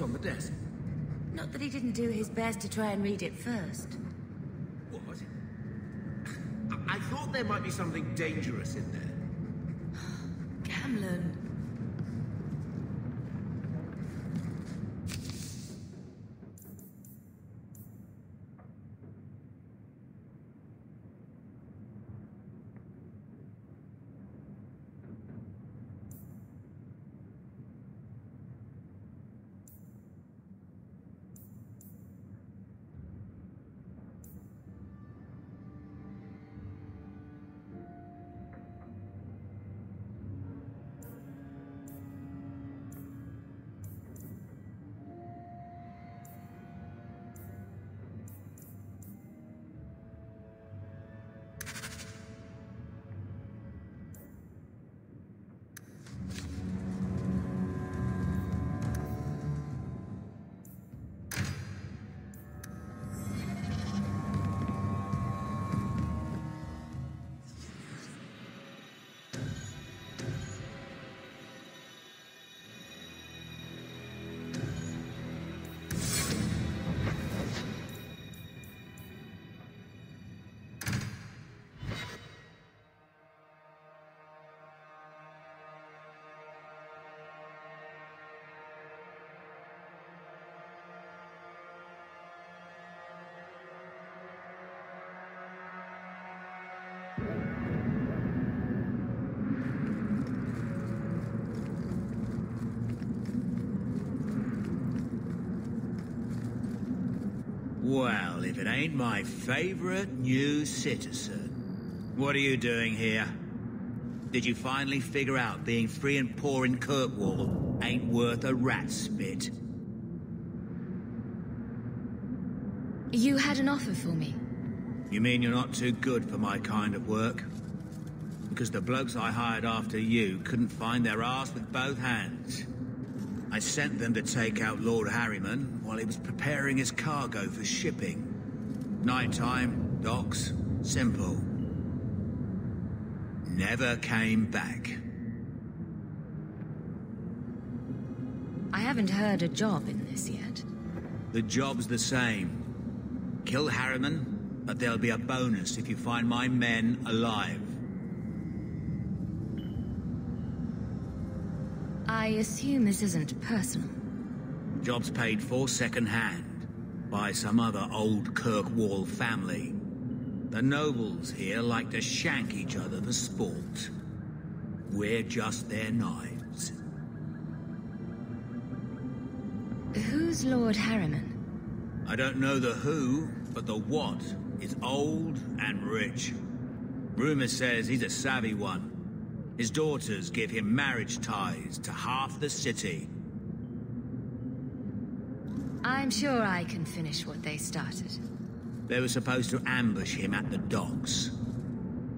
What's on the desk? Not that he didn't do his best to try and read it first. What? I thought there might be something dangerous in there. Gamlen. Well, if it ain't my favorite new citizen. What are you doing here? Did you finally figure out being free and poor in Kirkwall ain't worth a rat's spit? You had an offer for me. You mean you're not too good for my kind of work? Because the blokes I hired after you couldn't find their arse with both hands. I sent them to take out Lord Harriman while he was preparing his cargo for shipping. Nighttime, docks, simple. Never came back. I haven't heard a job in this yet. The job's the same. Kill Harriman, but there'll be a bonus if you find my men alive. I assume this isn't personal. Job's paid for second-hand by some other old Kirkwall family. The nobles here like to shank each other for sport. We're just their knives. Who's Lord Harriman? I don't know the who, but the what is old and rich. Rumor says he's a savvy one. His daughters give him marriage ties to half the city. I'm sure I can finish what they started. They were supposed to ambush him at the docks.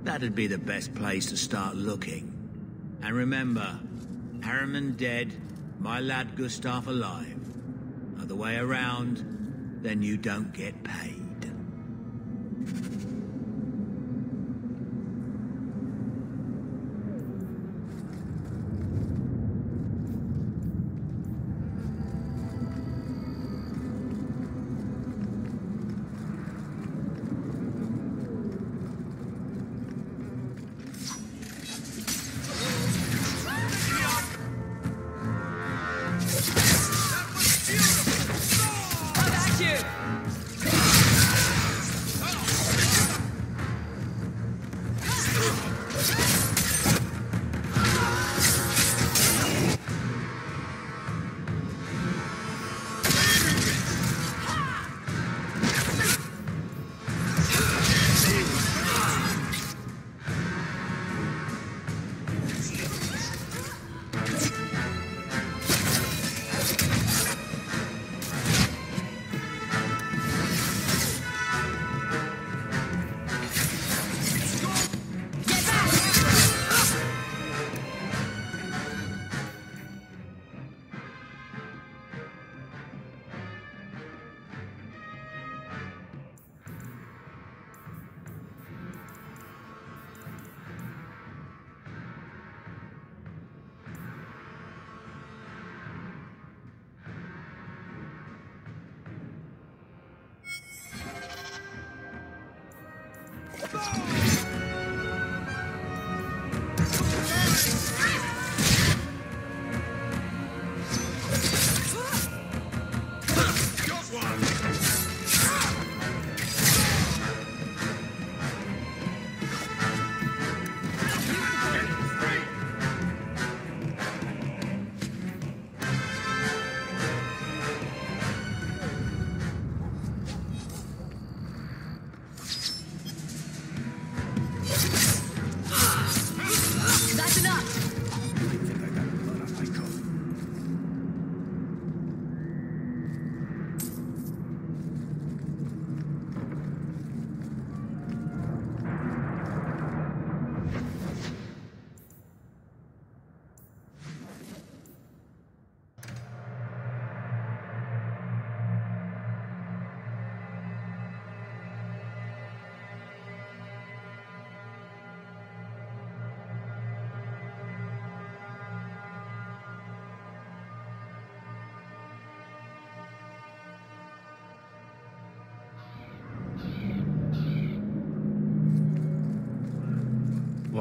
That'd be the best place to start looking. And remember, Harriman dead, my lad Gustav alive. Other way around, then you don't get paid.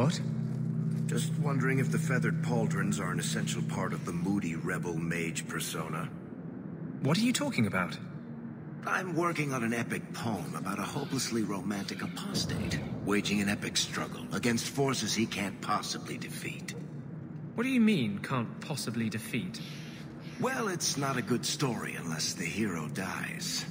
What? Just wondering if the feathered pauldrons are an essential part of the moody rebel mage persona. What are you talking about? I'm working on an epic poem about a hopelessly romantic apostate, waging an epic struggle against forces he can't possibly defeat. What do you mean, can't possibly defeat? Well, it's not a good story unless the hero dies.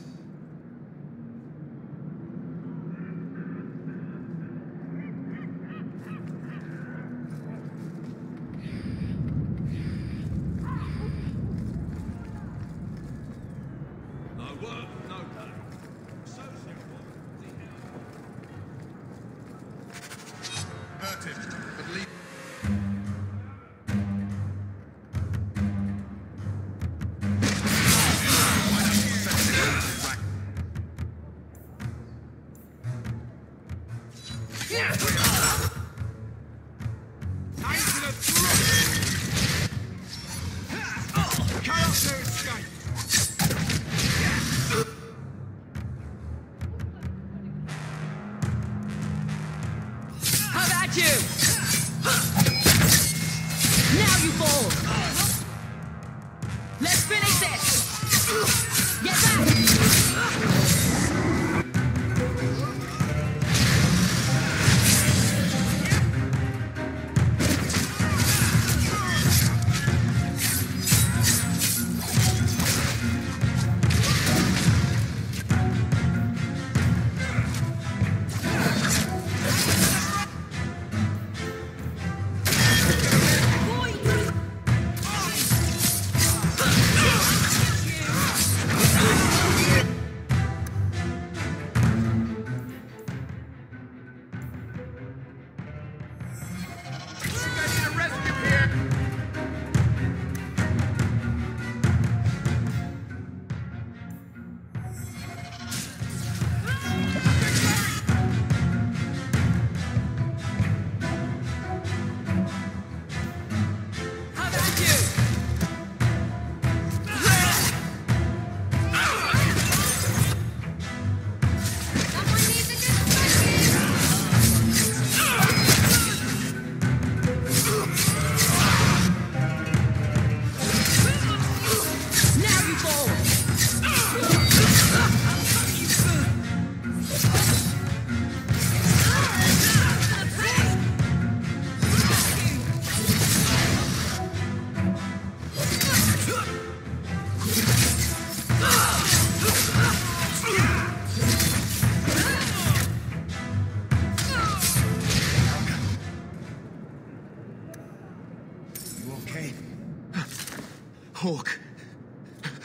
Hawk,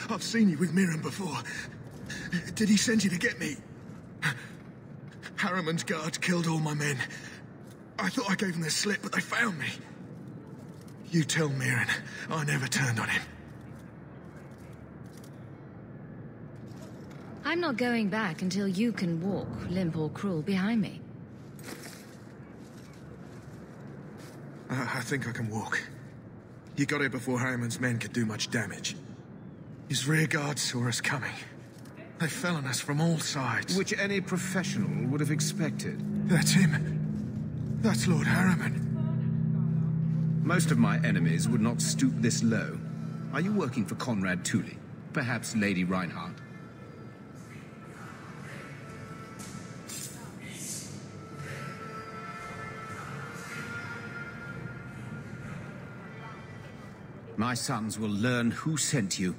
I've seen you with Mirren before. Did he send you to get me? Harriman's guards killed all my men. I thought I gave them the slip, but they found me. You tell Mirren I never turned on him. I'm not going back until you can walk, limp or cruel, behind me. I think I can walk. You got here before Harriman's men could do much damage. His rear guard saw us coming. They fell on us from all sides. Which any professional would have expected. That's him. That's Lord Harriman. Most of my enemies would not stoop this low. Are you working for Conrad Tooley? Perhaps Lady Reinhardt? My sons will learn who sent you.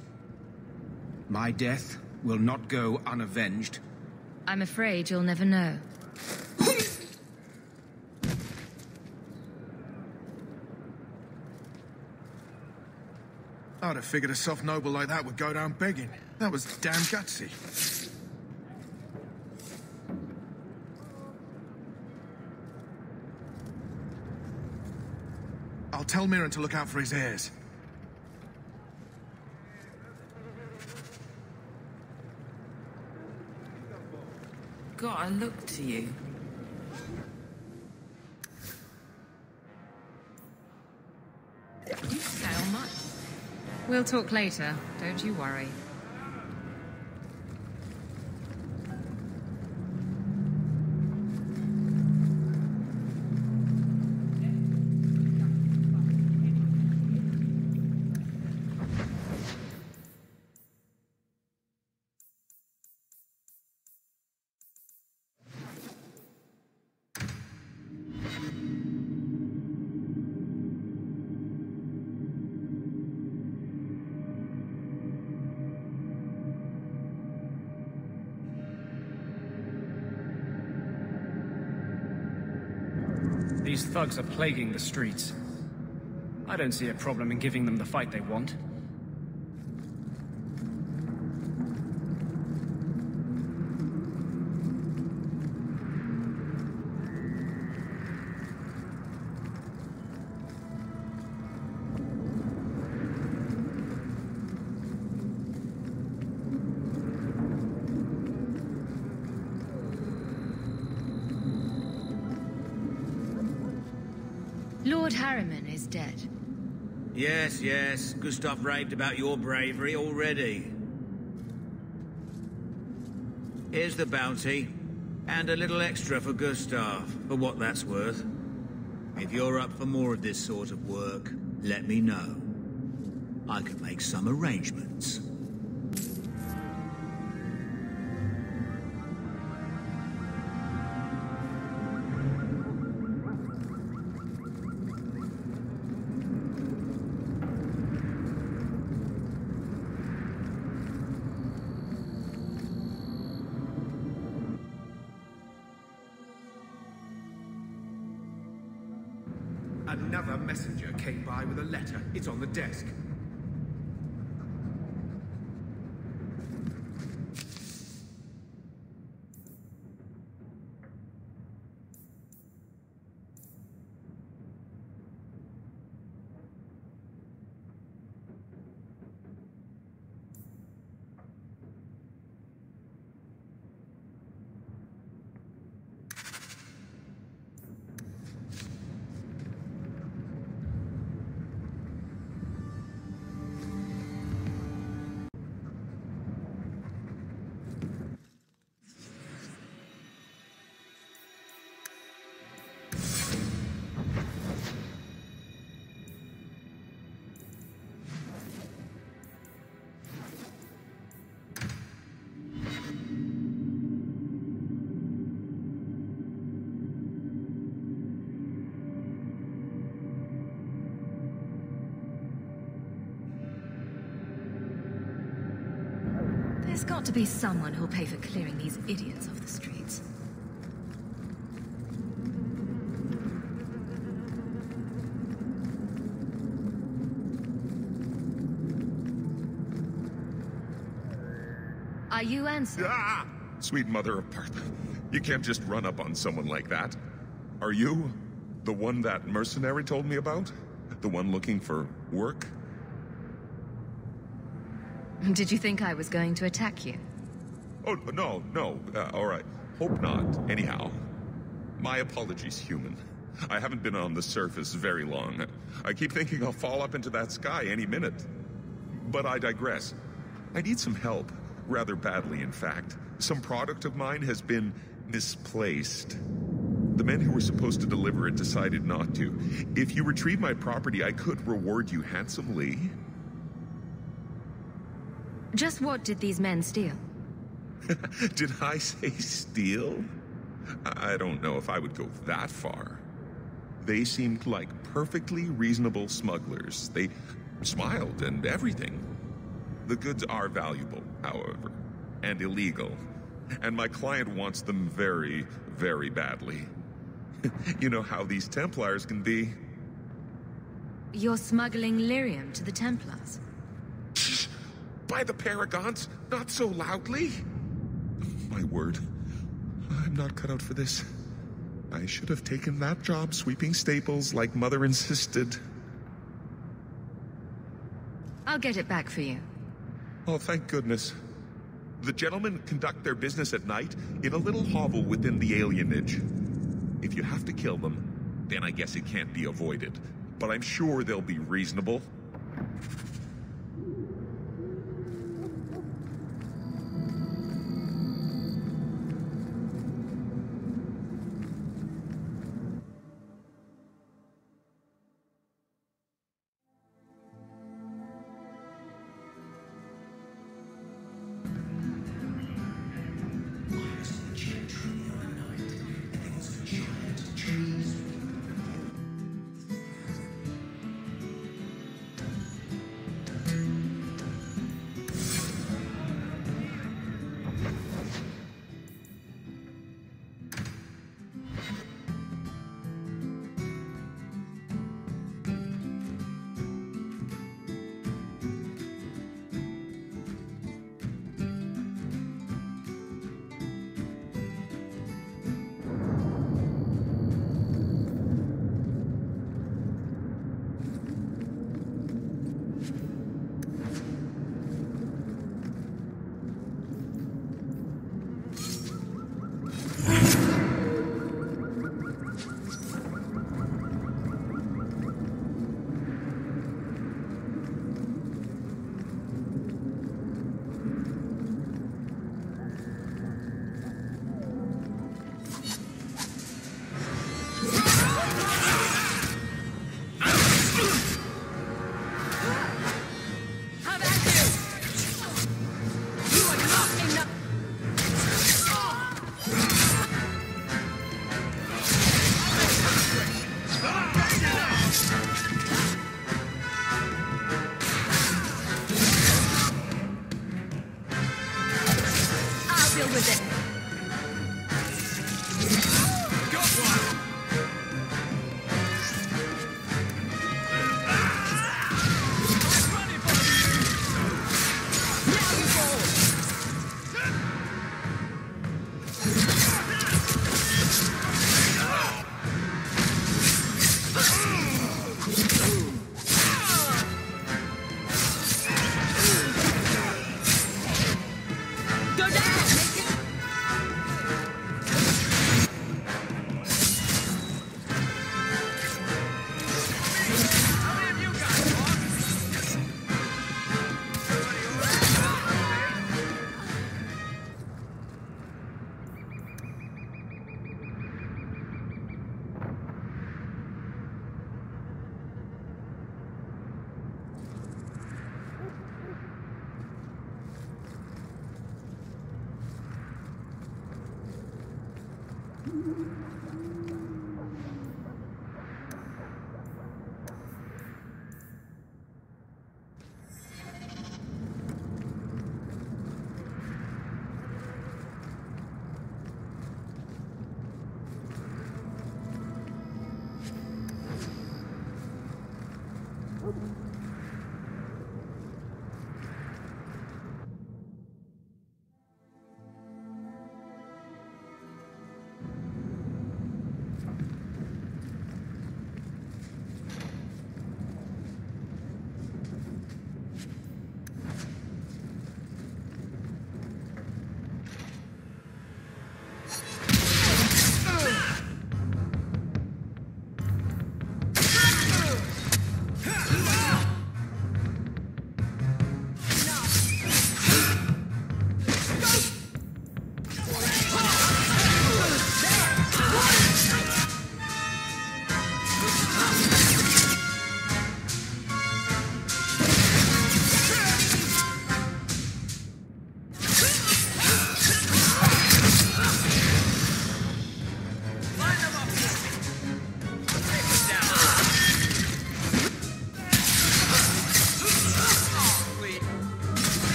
My death will not go unavenged. I'm afraid you'll never know. I'd have figured a soft noble like that would go down begging. That was damn gutsy. I'll tell Mirren to look out for his heirs. Gotta look to you. You scale much. We'll talk later, don't you worry. These thugs are plaguing the streets. I don't see a problem in giving them the fight they want. Lord Harriman is dead. Yes, yes. Gustav raved about your bravery already. Here's the bounty. And a little extra for Gustav, for what that's worth. If you're up for more of this sort of work, let me know. I can make some arrangements. Another messenger came by with a letter. It's on the desk. There's got to be someone who'll pay for clearing these idiots off the streets. Are you Ansel? Ah! Sweet mother of Partha, you can't just run up on someone like that. Are you the one that mercenary told me about? The one looking for work? Did you think I was going to attack you? Oh, no, no. All right. Hope not. Anyhow, my apologies, human. I haven't been on the surface very long. I keep thinking I'll fall up into that sky any minute. But I digress. I need some help. Rather badly, in fact. Some product of mine has been misplaced. The men who were supposed to deliver it decided not to. If you retrieve my property, I could reward you handsomely. Just what did these men steal? Did I say steal? I don't know if I would go that far. They seemed like perfectly reasonable smugglers. They smiled and everything. The goods are valuable, however, and illegal. And my client wants them very, very badly. You know how these Templars can be. You're smuggling lyrium to the Templars? By the Paragons, not so loudly. My word, I'm not cut out for this. I should have taken that job sweeping stables like Mother insisted. I'll get it back for you. Oh, thank goodness. The gentlemen conduct their business at night in a little hovel within the alienage. If you have to kill them, then I guess it can't be avoided. But I'm sure they'll be reasonable.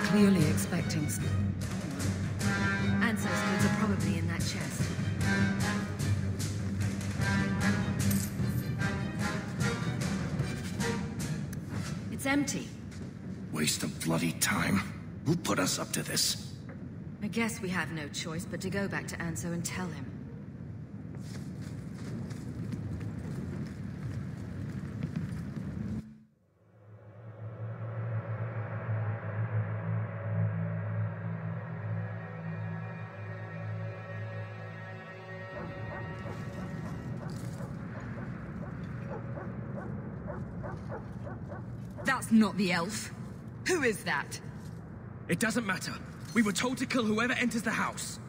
Clearly expecting. Anso's goods are probably in that chest. It's empty. Waste of bloody time. Who put us up to this? I guess we have no choice but to go back to Anso and tell him. That's not the elf. Who is that? It doesn't matter. We were told to kill whoever enters the house.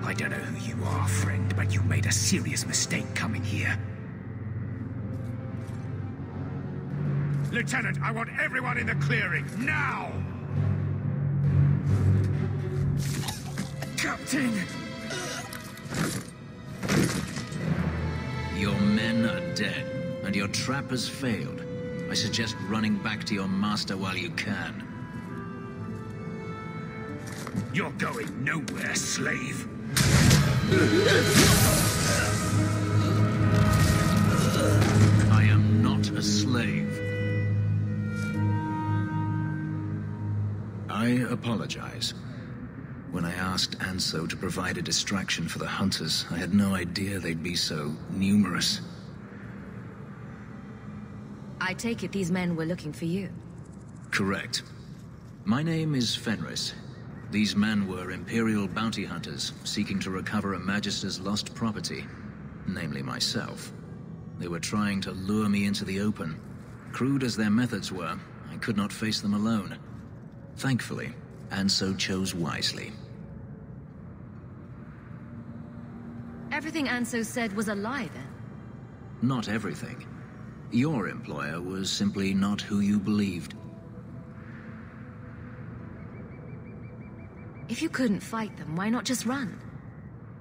I don't know who you are, friend, but you made a serious mistake coming here. Lieutenant, I want everyone in the clearing, now! Captain! Your men are dead, and your trap has failed. I suggest running back to your master while you can. You're going nowhere, slave. I am not a slave. I apologize. When I asked Anso to provide a distraction for the hunters, I had no idea they'd be so numerous. I take it these men were looking for you. Correct. My name is Fenris. These men were Imperial bounty hunters, seeking to recover a Magister's lost property, namely myself. They were trying to lure me into the open. Crude as their methods were, I could not face them alone. Thankfully, Anso chose wisely. Everything Anso said was a lie, then? Not everything. Your employer was simply not who you believed. If you couldn't fight them, why not just run?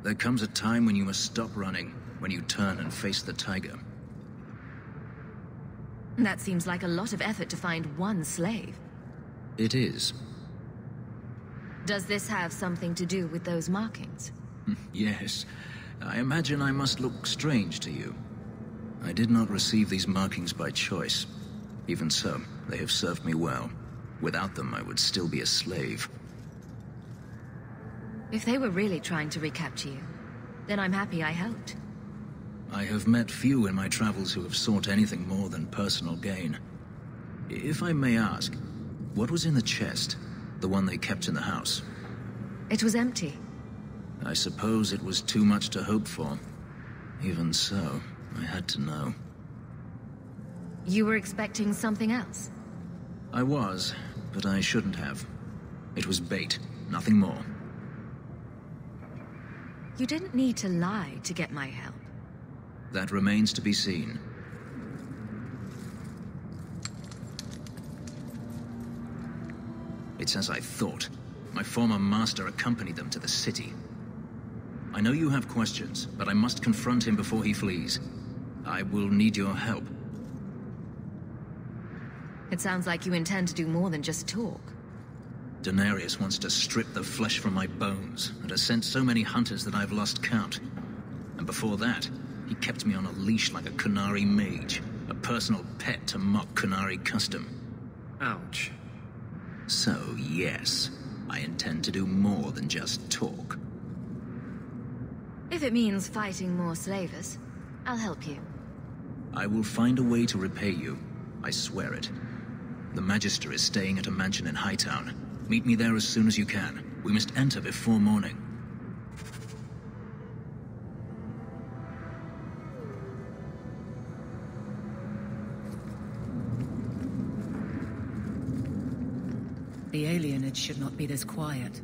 There comes a time when you must stop running, when you turn and face the tiger. That seems like a lot of effort to find one slave. It is. Does this have something to do with those markings? Yes. I imagine I must look strange to you. I did not receive these markings by choice. Even so, they have served me well. Without them, I would still be a slave. If they were really trying to recapture you, then I'm happy I helped. I have met few in my travels who have sought anything more than personal gain. If I may ask, what was in the chest? The one they kept in the house? It was empty. I suppose it was too much to hope for. Even so, I had to know. You were expecting something else? I was, but I shouldn't have. It was bait, nothing more. You didn't need to lie to get my help. That remains to be seen. It's as I thought. My former master accompanied them to the city. I know you have questions, but I must confront him before he flees. I will need your help. It sounds like you intend to do more than just talk. Daenerys wants to strip the flesh from my bones, and has sent so many hunters that I've lost count. And before that, he kept me on a leash like a Qunari mage, a personal pet to mock Qunari custom. Ouch. So, yes, I intend to do more than just talk. If it means fighting more slavers, I'll help you. I will find a way to repay you. I swear it. The Magister is staying at a mansion in Hightown. Meet me there as soon as you can. We must enter before morning. The alienage should not be this quiet.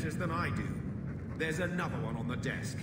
letters than I do. There's another one on the desk.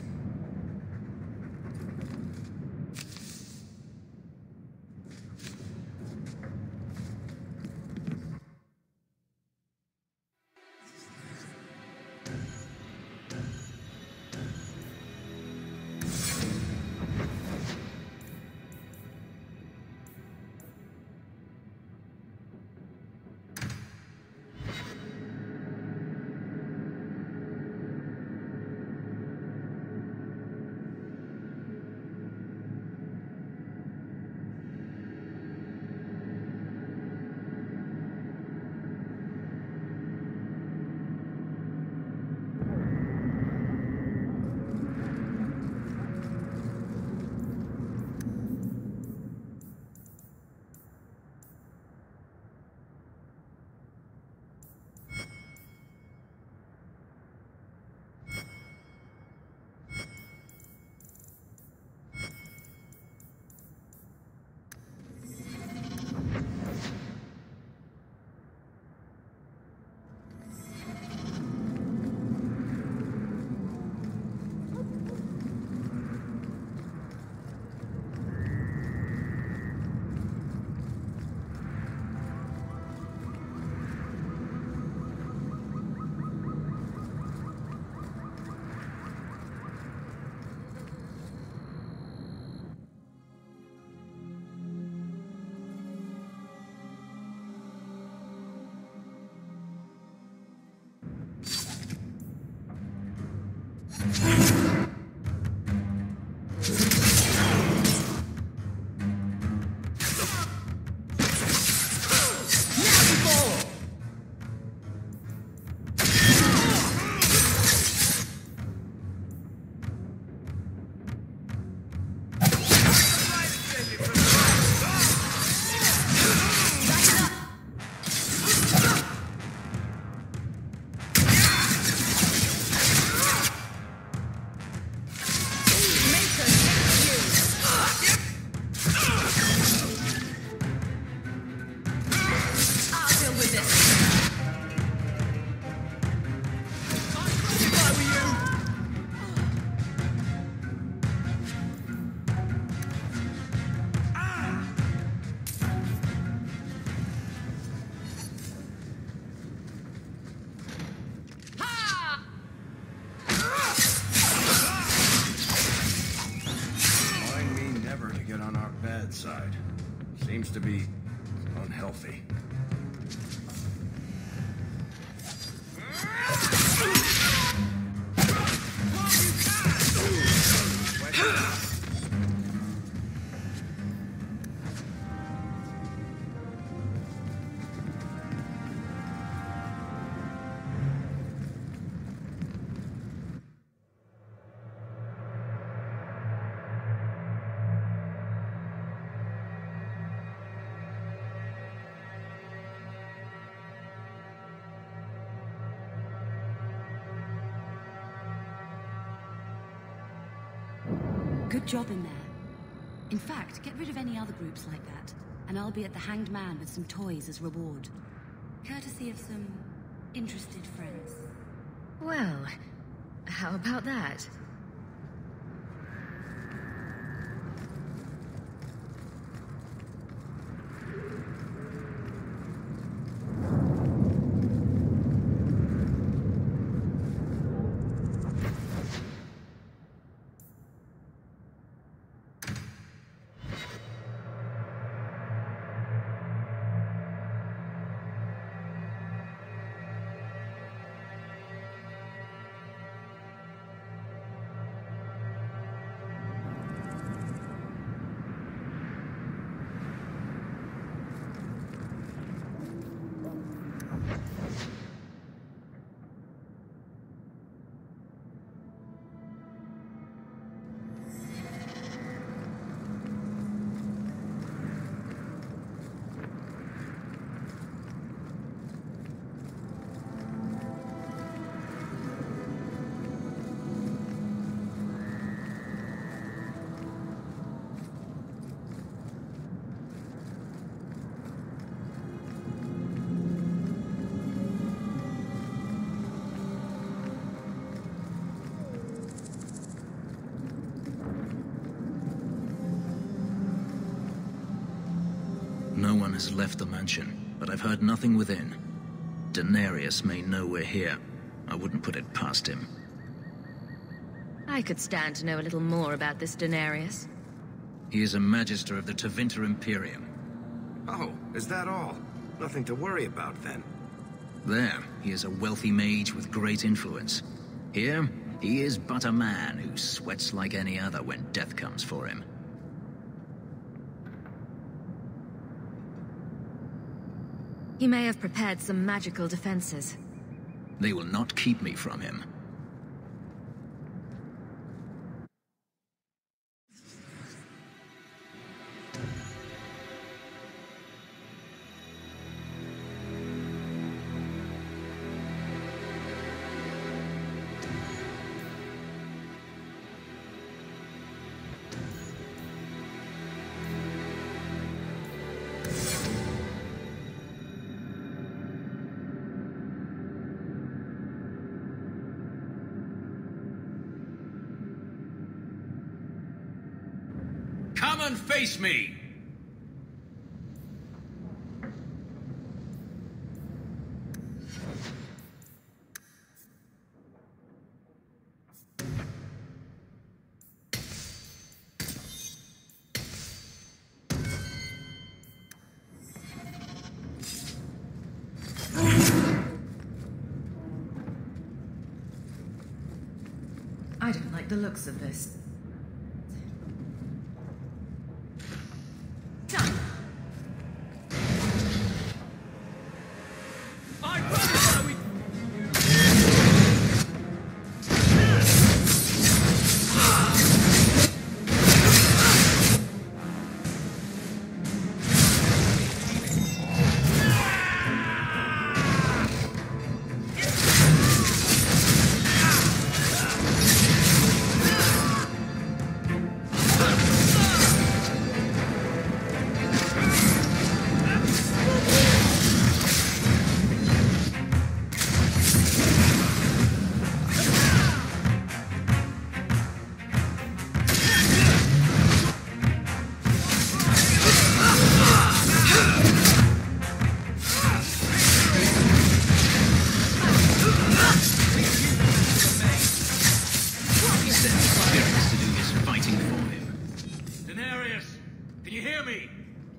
Side. Seems to be unhealthy. Good job in there. In fact, get rid of any other groups like that, and I'll be at the Hanged Man with some toys as reward. Courtesy of some interested friends. Well, how about that? one has left the mansion, but I've heard nothing within. Daenerys may know we're here. I wouldn't put it past him. I could stand to know a little more about this Daenerys. He is a Magister of the Tevinter Imperium. Oh, is that all? Nothing to worry about, then. There, he is a wealthy mage with great influence. Here, he is but a man who sweats like any other when death comes for him. He may have prepared some magical defenses. They will not keep me from him. Come and face me! I don't like the looks of this.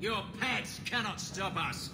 Your pets cannot stop us.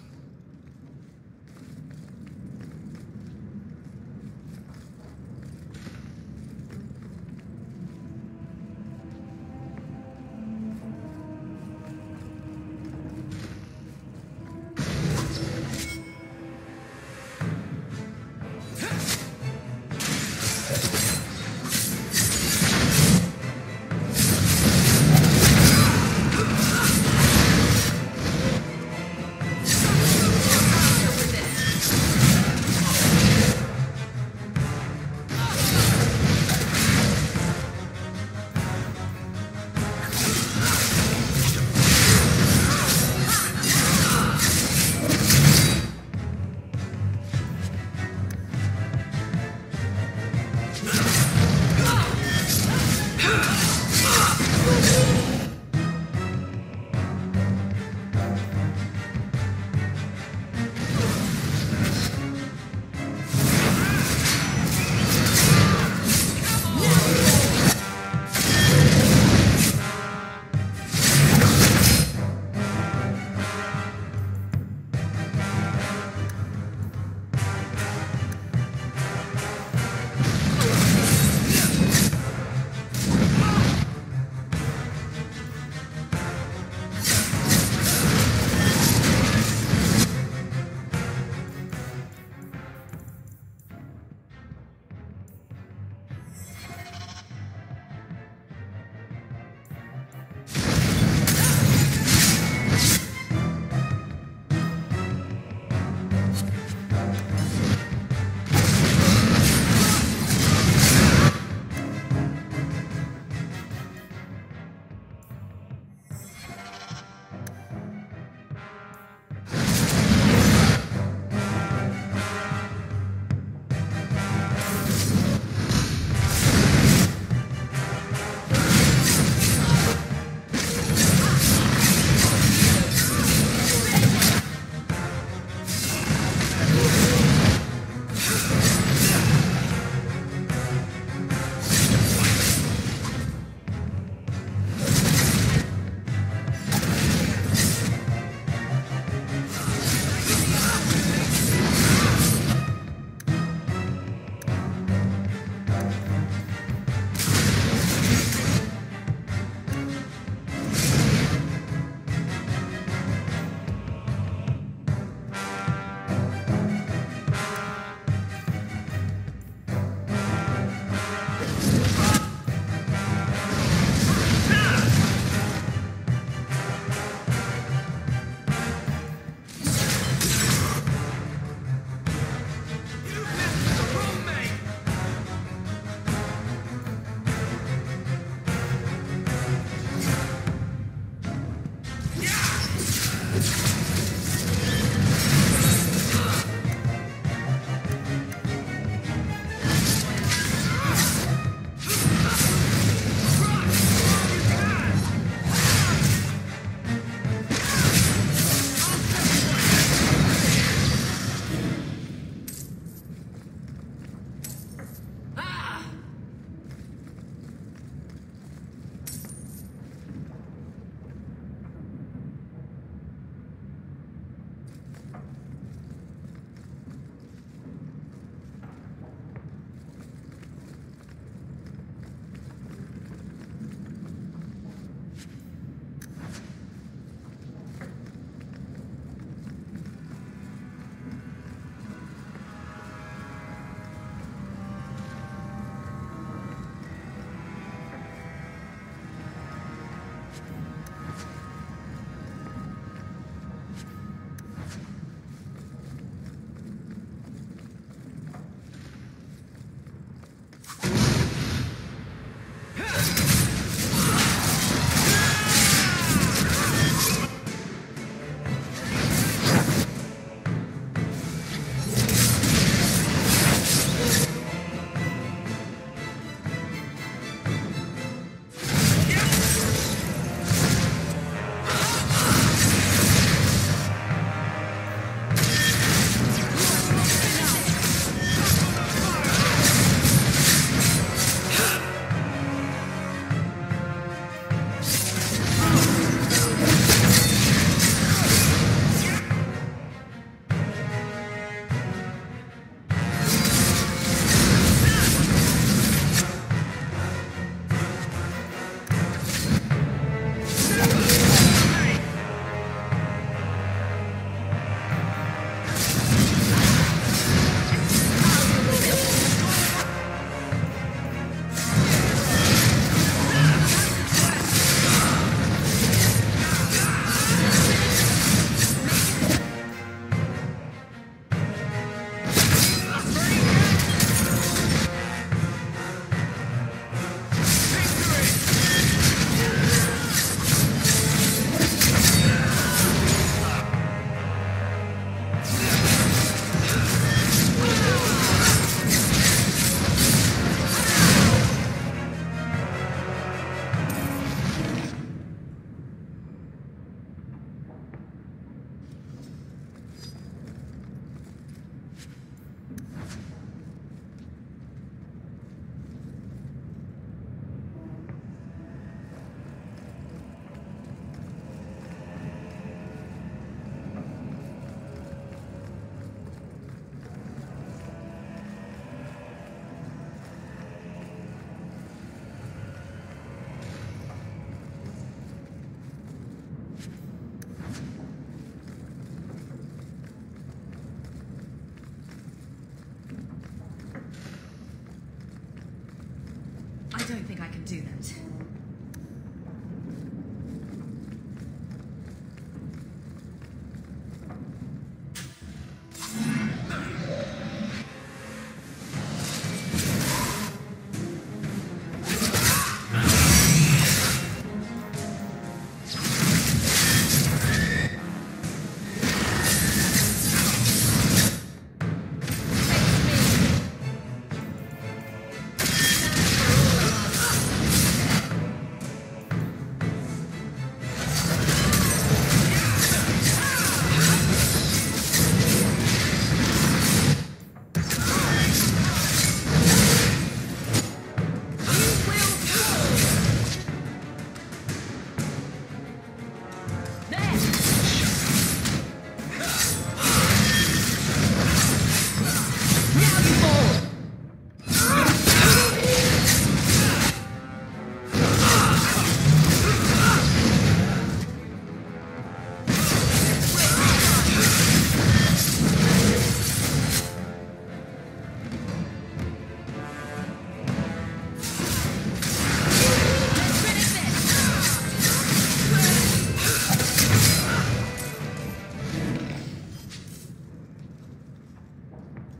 I don't think I can do that.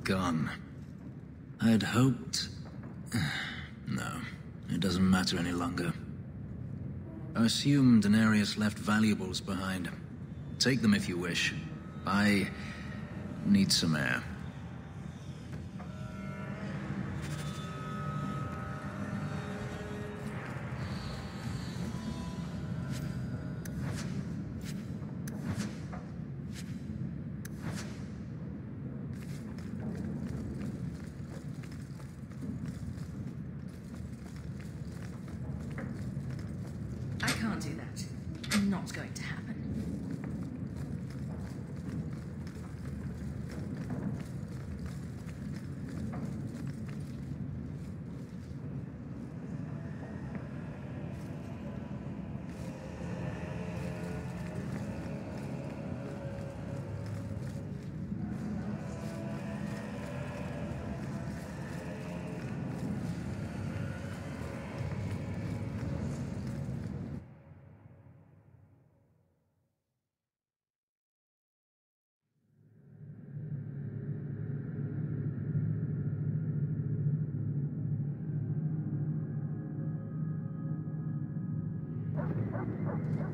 Gone. I'd hoped... No, it doesn't matter any longer. I assumed Denarius left valuables behind. Take them if you wish. I need some air. I can't do that. Not going to happen.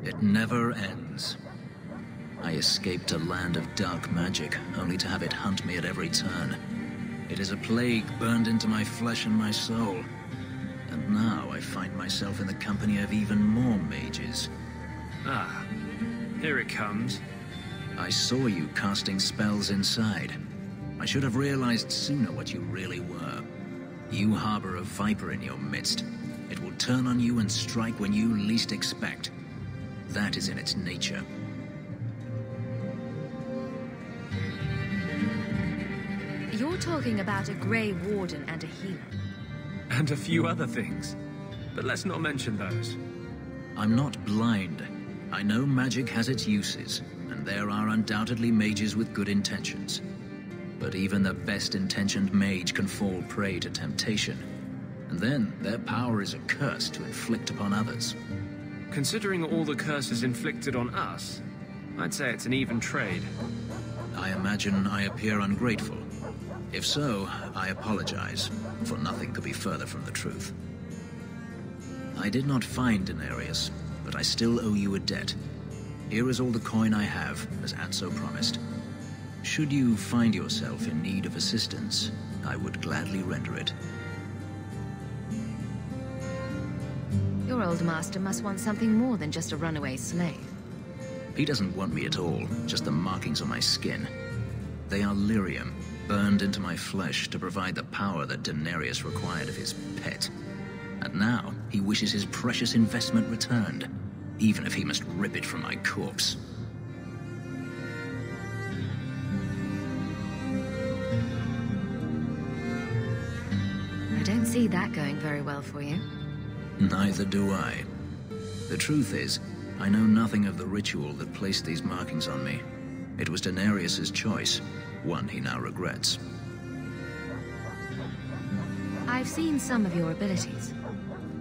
It never ends. I escaped a land of dark magic, only to have it hunt me at every turn. It is a plague burned into my flesh and my soul. And now I find myself in the company of even more mages. Ah, here it comes. I saw you casting spells inside. I should have realized sooner what you really were. You harbor a viper in your midst. It will turn on you and strike when you least expect. That is in its nature. You're talking about a Grey Warden and a healer. And a few other things. But let's not mention those. I'm not blind. I know magic has its uses, and there are undoubtedly mages with good intentions. But even the best-intentioned mage can fall prey to temptation. And then their power is a curse to inflict upon others. Considering all the curses inflicted on us, I'd say it's an even trade. I imagine I appear ungrateful. If so, I apologize, for nothing could be further from the truth. I did not find Denarius, but I still owe you a debt. Here is all the coin I have, as Anso promised. Should you find yourself in need of assistance, I would gladly render it. Your old master must want something more than just a runaway slave. He doesn't want me at all, just the markings on my skin. They are lyrium, burned into my flesh to provide the power that Denarius required of his pet. And now, he wishes his precious investment returned, even if he must rip it from my corpse. I don't see that going very well for you. Neither do I. The truth is, I know nothing of the ritual that placed these markings on me. It was Denarius's choice, one he now regrets. I've seen some of your abilities.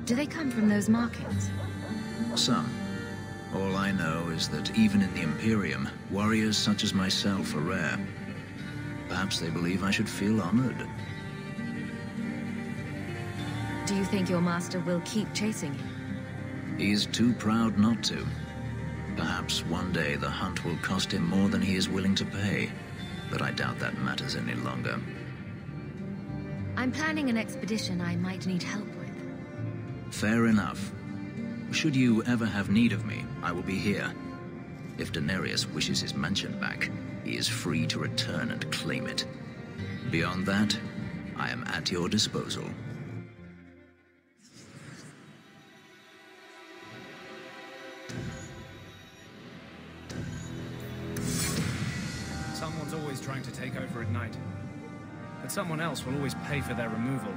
Do they come from those markings? Some. All I know is that even in the Imperium, warriors such as myself are rare. Perhaps they believe I should feel honored. Do you think your master will keep chasing you? He is too proud not to. Perhaps one day the hunt will cost him more than he is willing to pay, but I doubt that matters any longer. I'm planning an expedition I might need help with. Fair enough. Should you ever have need of me, I will be here. If Daenerys wishes his mansion back, he is free to return and claim it. Beyond that, I am at your disposal. Someone's always trying to take over at night. But someone else will always pay for their removal.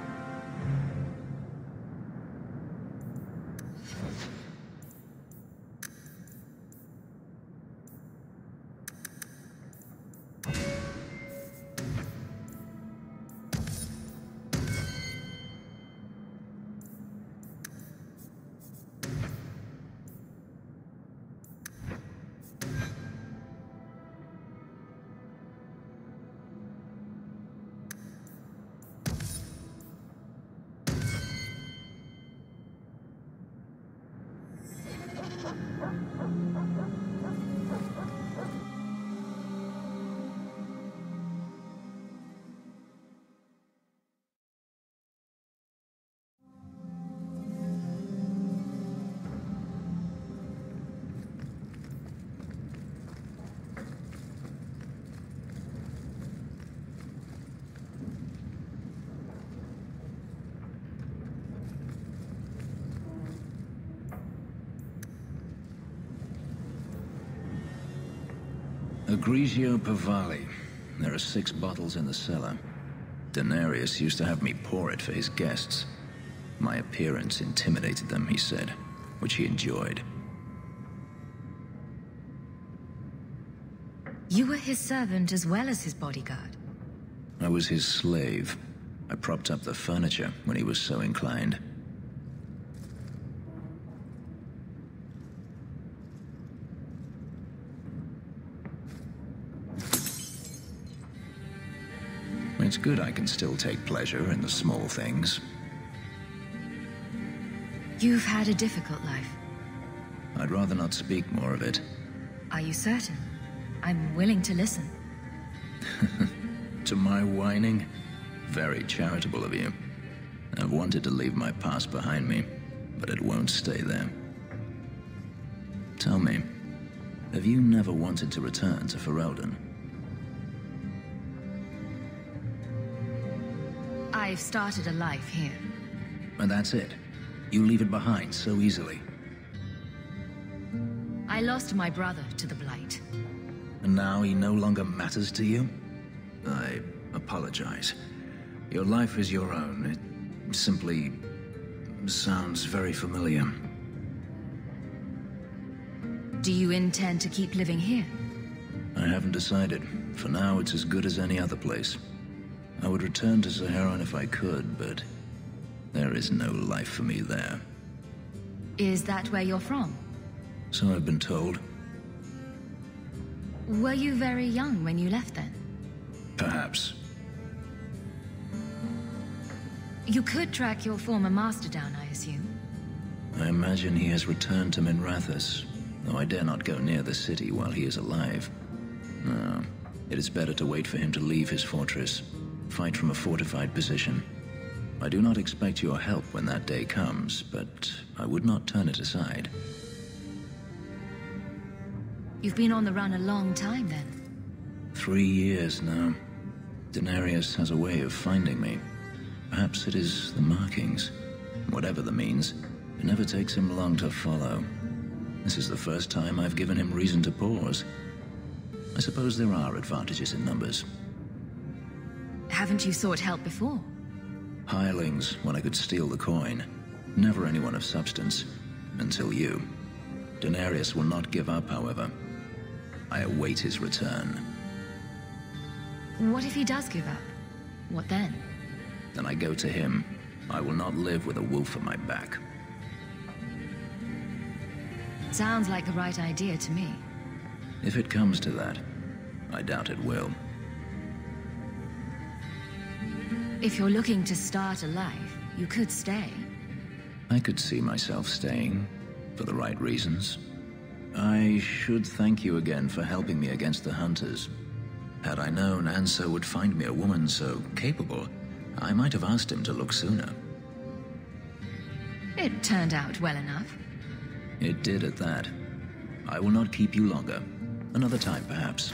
Grigio Pavali. There are 6 bottles in the cellar. Daenerys used to have me pour it for his guests. My appearance intimidated them, he said, which he enjoyed. You were his servant as well as his bodyguard. I was his slave. I propped up the furniture when he was so inclined. It's good I can still take pleasure in the small things. You've had a difficult life. I'd rather not speak more of it. Are you certain? I'm willing to listen. To my whining? Very charitable of you. I've wanted to leave my past behind me, but it won't stay there. Tell me, have you never wanted to return to Ferelden? I've started a life here. And that's it? You leave it behind so easily? I lost my brother to the Blight. And now he no longer matters to you? I apologize. Your life is your own. It simply sounds very familiar. Do you intend to keep living here? I haven't decided. For now, it's as good as any other place. I would return to Saharan if I could, but there is no life for me there. Is that where you're from? So I've been told. Were you very young when you left then? Perhaps. You could track your former master down, I assume. I imagine he has returned to Minrathous, though I dare not go near the city while he is alive. No, it is better to wait for him to leave his fortress. Fight from a fortified position. I do not expect your help when that day comes, but I would not turn it aside. You've been on the run a long time, then. 3 years now. Daenerys has a way of finding me. Perhaps it is the markings. Whatever the means, it never takes him long to follow. This is the first time I've given him reason to pause. I suppose there are advantages in numbers. Haven't you sought help before? Hirelings, when I could steal the coin. Never anyone of substance. Until you. Daenerys will not give up, however. I await his return. What if he does give up? What then? Then I go to him. I will not live with a wolf at my back. Sounds like the right idea to me. If it comes to that, I doubt it will. If you're looking to start a life, you could stay. I could see myself staying, for the right reasons. I should thank you again for helping me against the hunters. Had I known Anso would find me a woman so capable, I might have asked him to look sooner. It turned out well enough. It did at that. I will not keep you longer. Another time, perhaps.